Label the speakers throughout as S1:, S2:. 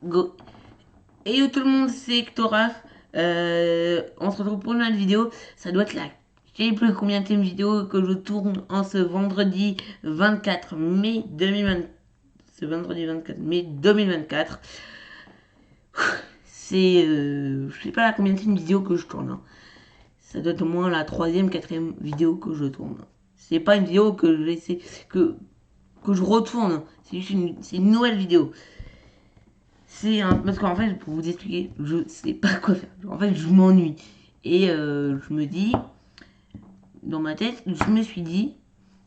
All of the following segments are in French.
S1: Go. Et yo tout le monde, c'est Ectoraf. On se retrouve pour une nouvelle vidéo. Ça doit être la je sais plus combien de vidéo que je tourne en ce vendredi 24 mai 2020. Ce vendredi 24 mai 2024. C'est je sais pas la combien de vidéo que je tourne, hein. Ça doit être au moins la troisième, quatrième vidéo que je tourne. C'est pas une vidéo que j'essaie que je retourne. C'est juste une nouvelle vidéo. Parce qu'en fait, pour vous expliquer, je sais pas quoi faire. En fait, je m'ennuie. Et je me dis, dans ma tête, je me suis dit,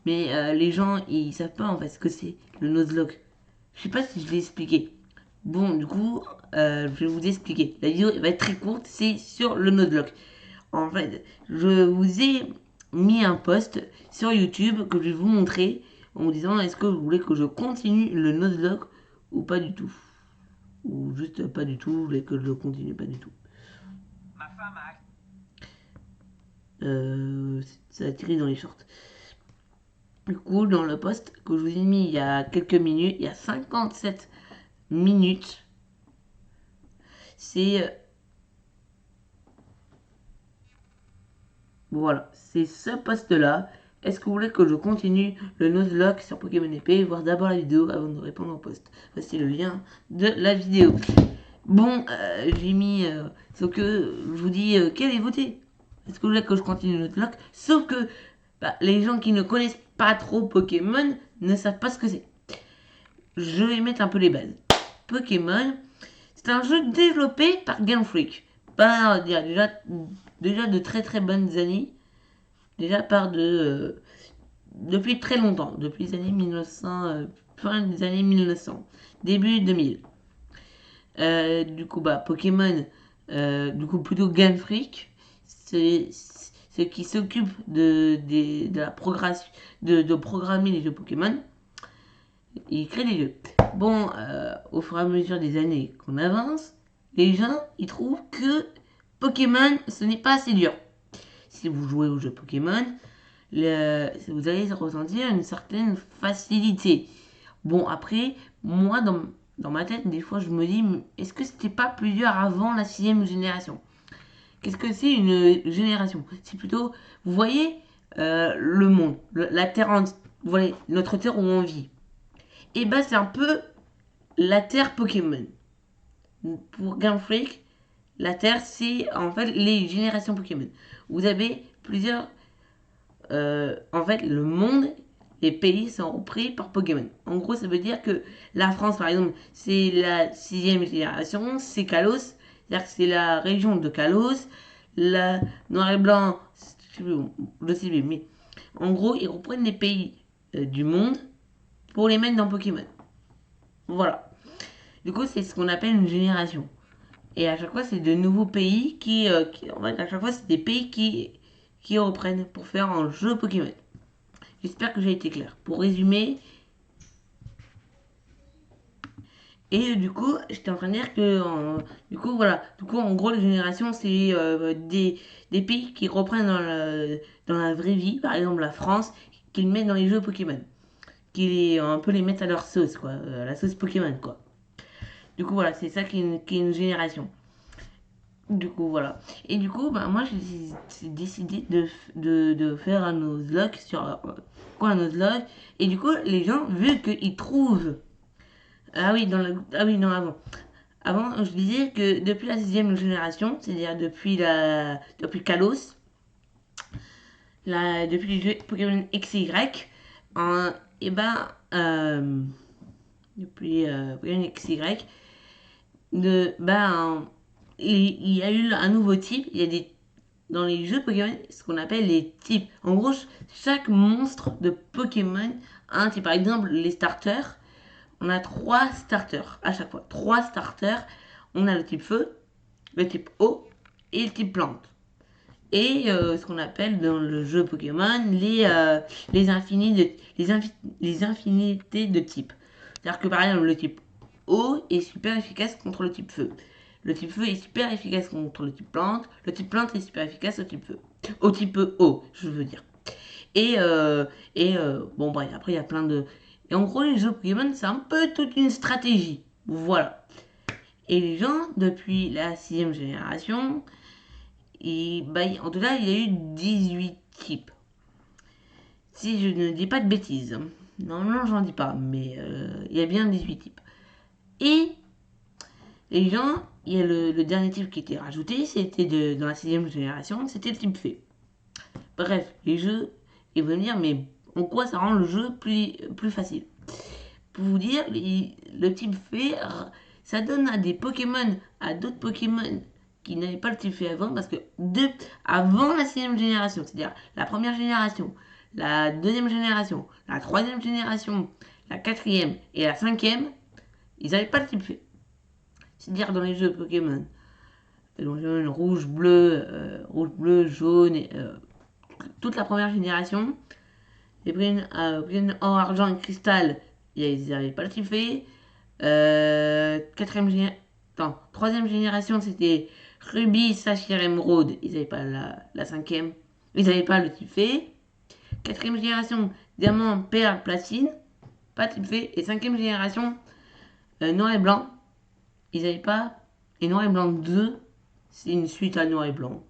S1: mais les gens, ils savent pas en fait ce que c'est le Nuzlocke. Je sais pas si je l'ai expliqué. Bon, du coup, je vais vous expliquer. La vidéo va être très courte, c'est sur le Nuzlocke. En fait, je vous ai mis un post sur YouTube que je vais vous montrer en vous disant est-ce que vous voulez que je continue le Nuzlocke ou pas du tout. Ou juste pas du tout, vous voulez que je le continue pas du tout. Ça a tiré dans les shorts. Du coup, dans le post que je vous ai mis il y a quelques minutes, il y a 57 minutes, c'est voilà, c'est ce post-là. Est-ce que vous voulez que je continue le Nuzlocke sur Pokémon épée? Voir d'abord la vidéo avant de répondre au post. Voici le lien de la vidéo. Bon, j'ai mis. Sauf que je vous dis, quel est voté? Est-ce que vous voulez que je continue le Nuzlocke? Sauf que les gens qui ne connaissent pas trop Pokémon ne savent pas ce que c'est. Je vais mettre un peu les bases. Pokémon, c'est un jeu développé par Game Freak. Par déjà de très très bonnes années. Déjà par depuis très longtemps. Depuis les années 1900. Fin des années 1900. Début 2000. Du coup, Pokémon, du coup, plutôt Game Freak, c'est ce qui s'occupe de la progression, de programmer les jeux Pokémon. Il crée des jeux. Bon, au fur et à mesure des années qu'on avance, les gens, ils trouvent que Pokémon, ce n'est pas assez dur. Si vous jouez au jeu Pokémon, vous allez ressentir une certaine facilité. Bon, après, moi, dans ma tête, des fois, je me dis, est-ce que c'était pas plus dur avant la sixième génération? Qu'est-ce que c'est une génération? C'est plutôt, vous voyez, le monde, la Terre, vous voyez, notre Terre où on vit. Et bah, c'est un peu la Terre Pokémon. Pour Game Freak, la Terre, c'est en fait les générations Pokémon. Vous avez plusieurs. En fait, le monde, les pays sont repris par Pokémon. En gros, ça veut dire que la France, par exemple, c'est la sixième génération, c'est Kalos, c'est-à-dire que c'est la région de Kalos, la noir et blanc, je sais plus, mais en gros, ils reprennent les pays du monde pour les mettre dans Pokémon. Voilà. Du coup, c'est ce qu'on appelle une génération. Et à chaque fois, c'est de nouveaux pays en fait, à chaque fois, c'est des pays qui reprennent pour faire un jeu Pokémon. J'espère que j'ai été clair. Pour résumer, et du coup, j'étais en train de dire que, du coup, voilà, du coup, en gros, les générations, c'est des pays qui reprennent dans la vraie vie, par exemple la France, qu'ils mettent dans les jeux Pokémon, qui un peu les mettent à leur sauce, quoi, à la sauce Pokémon, quoi. Du coup, voilà, c'est ça qui est une génération. Du coup, voilà. Et du coup, moi, j'ai décidé de faire un Nuzlocke sur quoi un Nuzlocke. Et du coup, les gens, vu qu'ils trouvent. Ah oui, ah oui, non, avant. Avant, je disais que depuis la sixième génération, c'est-à-dire depuis Kalos, depuis les jeux Pokémon X et Y, et depuis Pokémon X et Y, il y a eu un nouveau type. Il y a dans les jeux Pokémon ce qu'on appelle les types. En gros, chaque monstre de Pokémon a un type. Par exemple, les starters, on a trois starters à chaque fois. Trois starters. On a le type feu, le type eau et le type plante. Et ce qu'on appelle dans le jeu Pokémon les infinités de types. C'est-à-dire que par exemple le type eau est super efficace contre le type feu. Le type feu est super efficace contre le type plante. Le type plante est super efficace au type feu. Au type eau, je veux dire. Et, bon, bref, après, il y a plein de. Et en gros, les jeux Pokémon, c'est un peu toute une stratégie. Voilà. Et les gens, depuis la sixième génération, en tout cas, il y a eu 18 types. Si je ne dis pas de bêtises. Non, j'en dis pas, mais il y a bien 18 types. Et les gens, il y a le dernier type qui était rajouté, c'était dans la sixième génération, c'était le type fée. Bref, les jeux, ils vont me dire, mais en quoi ça rend le jeu plus facile? Pour vous dire, le type fée, ça donne à des Pokémon, à d'autres Pokémon qui n'avaient pas le type fée avant, parce que avant la sixième génération, c'est-à-dire la première génération, la deuxième génération, la troisième génération, la quatrième et la cinquième, ils n'avaient pas le type fée. C'est-à-dire dans les jeux Pokémon, rouge, bleu, jaune, toute la première génération, les Pokémon or, argent et cristal, ils n'avaient pas le type fée. Quatrième génération. Troisième génération, c'était Ruby, Saphir, Emeraude. Ils n'avaient pas la cinquième. Ils n'avaient pas le type fée. Quatrième génération, Diamant, Perle, Platine. Pas type fée. Et cinquième génération, Noir et Blanc. Ils n'avaient pas. Et Noir et Blanc 2, c'est une suite à Noir et Blanc.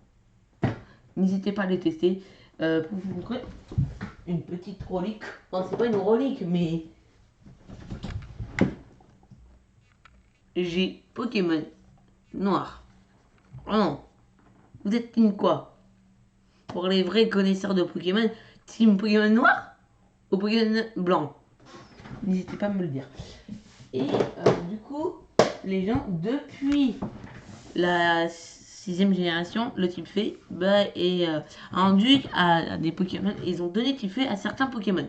S1: N'hésitez pas à les tester. Pour vous montrer une petite relique. Bon, c'est pas une relique, mais j'ai Pokémon Noir. Oh non, vous êtes team quoi? Pour les vrais connaisseurs de Pokémon, team Pokémon Noir ou Pokémon Blanc? N'hésitez pas à me le dire. Et du coup, les gens, depuis la sixième génération, le type fée est rendu à des Pokémon. Ils ont donné type fée à certains Pokémon,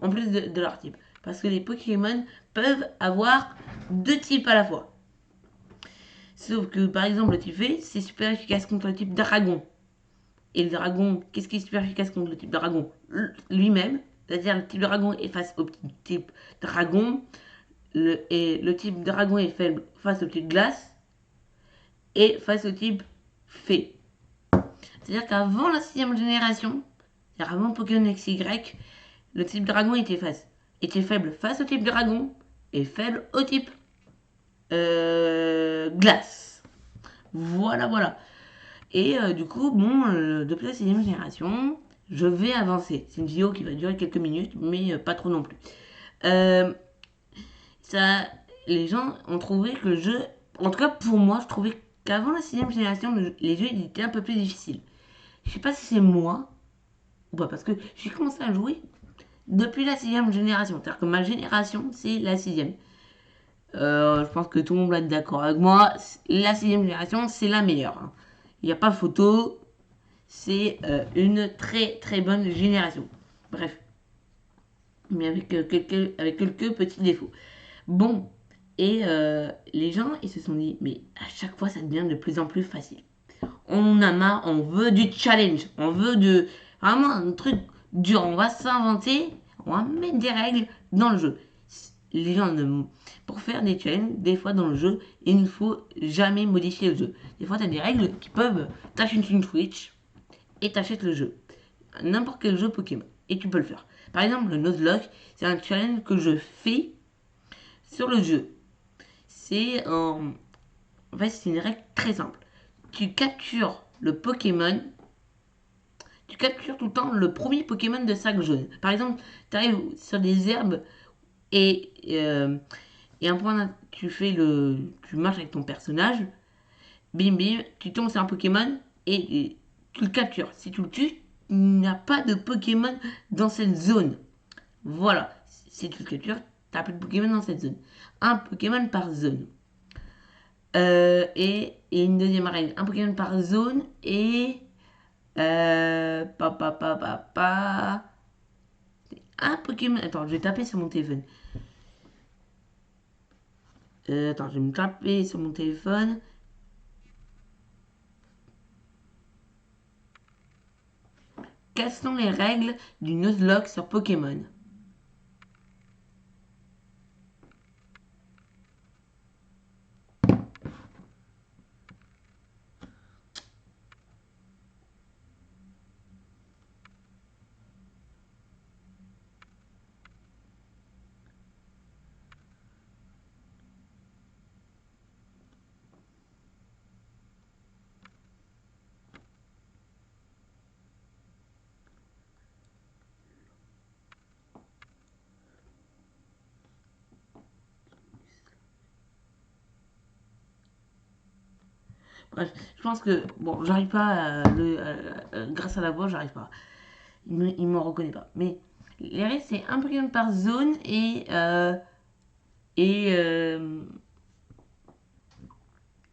S1: en plus de leur type. Parce que les Pokémon peuvent avoir deux types à la fois. Sauf que par exemple, le type fée, c'est super efficace contre le type dragon. Et le dragon, qu'est-ce qui est super efficace contre le type dragon? Lui-même, c'est-à-dire le type dragon est face au type dragon, et le type dragon est faible face au type glace, et face au type fée. C'est-à-dire qu'avant la sixième génération, c'est-à-dire avant Pokémon XY, le type dragon était faible face au type dragon, et faible au type glace. Voilà. Et du coup, bon, depuis la sixième génération, je vais avancer. C'est une vidéo qui va durer quelques minutes, mais pas trop non plus. Euh, ça, les gens ont trouvé que le jeu, en tout cas pour moi, je trouvais qu'avant la sixième génération, les jeux étaient un peu plus difficiles. Je sais pas si c'est moi ou pas, parce que j'ai commencé à jouer depuis la sixième génération. C'est-à-dire que ma génération, c'est la sixième. Je pense que tout le monde va être d'accord avec moi. La sixième génération, c'est la meilleure, hein. Il n'y a pas photo. C'est une très bonne génération. Bref, mais avec quelques petits défauts. Bon, et les gens, ils se sont dit, mais à chaque fois, ça devient de plus en plus facile. On a marre, on veut du challenge, on veut vraiment un truc dur. On va s'inventer, on va mettre des règles dans le jeu. Les gens, pour faire des challenges, des fois dans le jeu, il ne faut jamais modifier le jeu. Des fois, tu as des règles qui peuvent t'acheter une Switch et t'achètes le jeu. N'importe quel jeu Pokémon. Et tu peux le faire. Par exemple, le Nuzlocke, c'est un challenge que je fais sur le jeu. En fait, c'est une règle très simple. Tu captures le Pokémon. Tu captures tout le temps le premier Pokémon de sac jaune. Par exemple, tu arrives sur des herbes et, un point, tu marches avec ton personnage. Bim bim, tu tombes sur un Pokémon et tu le captures. Si tu le tues, il n'y a pas de Pokémon dans cette zone. Voilà, si tu le captures, tu n'as plus de Pokémon dans cette zone. Un Pokémon par zone. Et une deuxième règle, un Pokémon par zone et... Un Pokémon... Attends, je vais taper sur mon téléphone. Attends, je vais me taper sur mon téléphone. Quelles sont les règles du Nuzlocke sur Pokémon? Bref, je pense que, bon, j'arrive pas grâce à la voix, j'arrive pas. Il me reconnaît pas. Mais les règles, c'est un Pokémon par zone et, euh, et,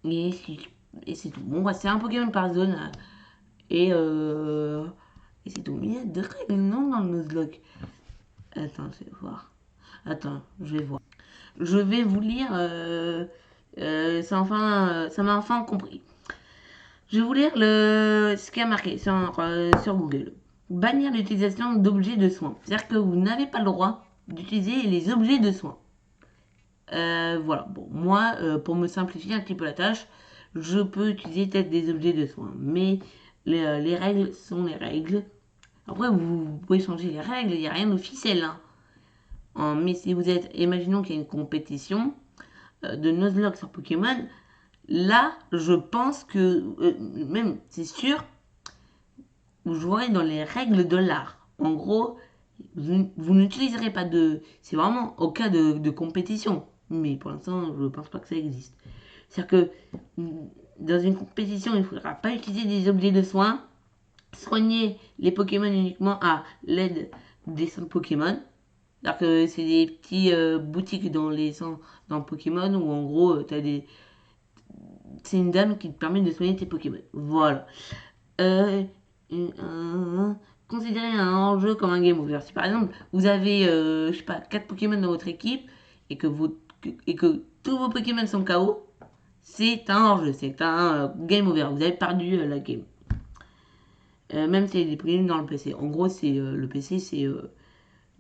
S1: et c'est tout. Bon, ouais, c'est un Pokémon par zone et, euh, et c'est tout. Mais il y a deux règles, non, dans le Nuzlocke. Attends, je vais voir. Attends, je vais voir. Je vais vous lire. Ça m'a enfin compris. Je vais vous lire ce qui a marqué sur Google. Bannir l'utilisation d'objets de soins. C'est-à-dire que vous n'avez pas le droit d'utiliser les objets de soins. Voilà. Bon, moi, pour me simplifier un petit peu la tâche, je peux utiliser peut-être des objets de soins. Mais les règles sont les règles. Après, vous pouvez changer les règles, il n'y a rien d'officiel. Mais si vous êtes, imaginons qu'il y a une compétition de Nuzlocke sur Pokémon, là, je pense que, même, c'est sûr, vous jouerez dans les règles de l'art. En gros, vous n'utiliserez pas de... C'est vraiment au cas de compétition. Mais pour l'instant, je ne pense pas que ça existe. C'est-à-dire que dans une compétition, il ne faudra pas utiliser des objets de soins. Soigner les Pokémon uniquement à l'aide des centres Pokémon. C'est-à-dire que c'est des petits boutiques dans Pokémon où en gros, c'est une dame qui te permet de soigner tes Pokémon. Voilà. Euh, Considérer un enjeu comme un game over. Si par exemple vous avez, je sais pas, 4 Pokémon dans votre équipe et que tous vos Pokémon sont KO, c'est un enjeu, c'est un game over. Vous avez perdu la game. Même si il y a des Pokémon dans le PC. En gros, c'est le PC, c'est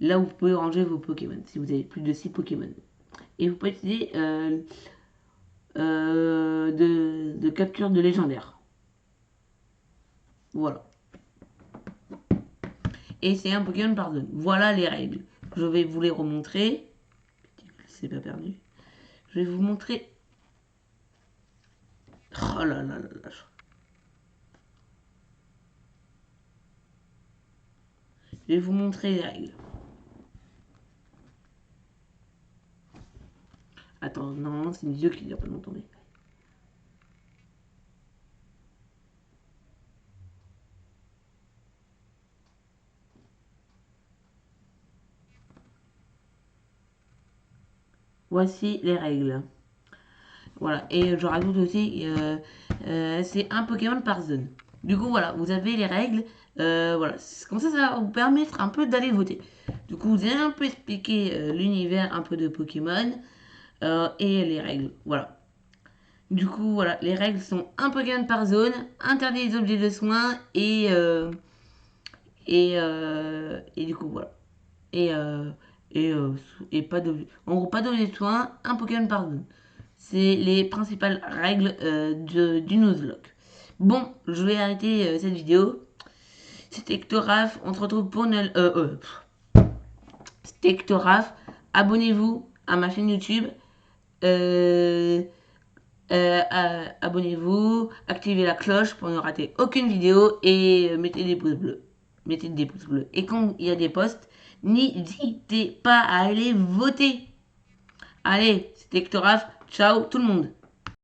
S1: là où vous pouvez ranger vos Pokémon si vous avez plus de 6 Pokémon. Et vous pouvez utiliser de capture de légendaire. Voilà. Et c'est un Pokémon par zone. Voilà les règles. Je vais vous les remontrer. C'est pas perdu. Je vais vous montrer. Oh là là là là. Je vais vous montrer les règles. Attends, non, c'est mes yeux qui ne pas longtemps. Voici les règles. Voilà, et je rajoute aussi, c'est un Pokémon par zone. Du coup, voilà, vous avez les règles. Voilà, comme ça va vous permettre un peu d'aller voter. Du coup, vous avez un peu expliqué l'univers un peu de Pokémon et les règles. Voilà. Du coup, voilà, les règles sont un Pokémon par zone, interdit les objets de soins et du coup, voilà. Et, euh, et pas d'objet. En gros, pas d'objet de soins, un Pokémon par zone. C'est les principales règles du Nuzlocke. Bon, je vais arrêter cette vidéo. C'était Ectoraf. On se retrouve pour une. C'était Ectoraf. Abonnez-vous à ma chaîne YouTube. Euh, Abonnez-vous. Activez la cloche pour ne rater aucune vidéo. Et mettez des pouces bleus. Mettez des pouces bleus. Et quand il y a des posts, n'hésitez pas à aller voter. Allez, c'était Ectoraf. Ciao tout le monde.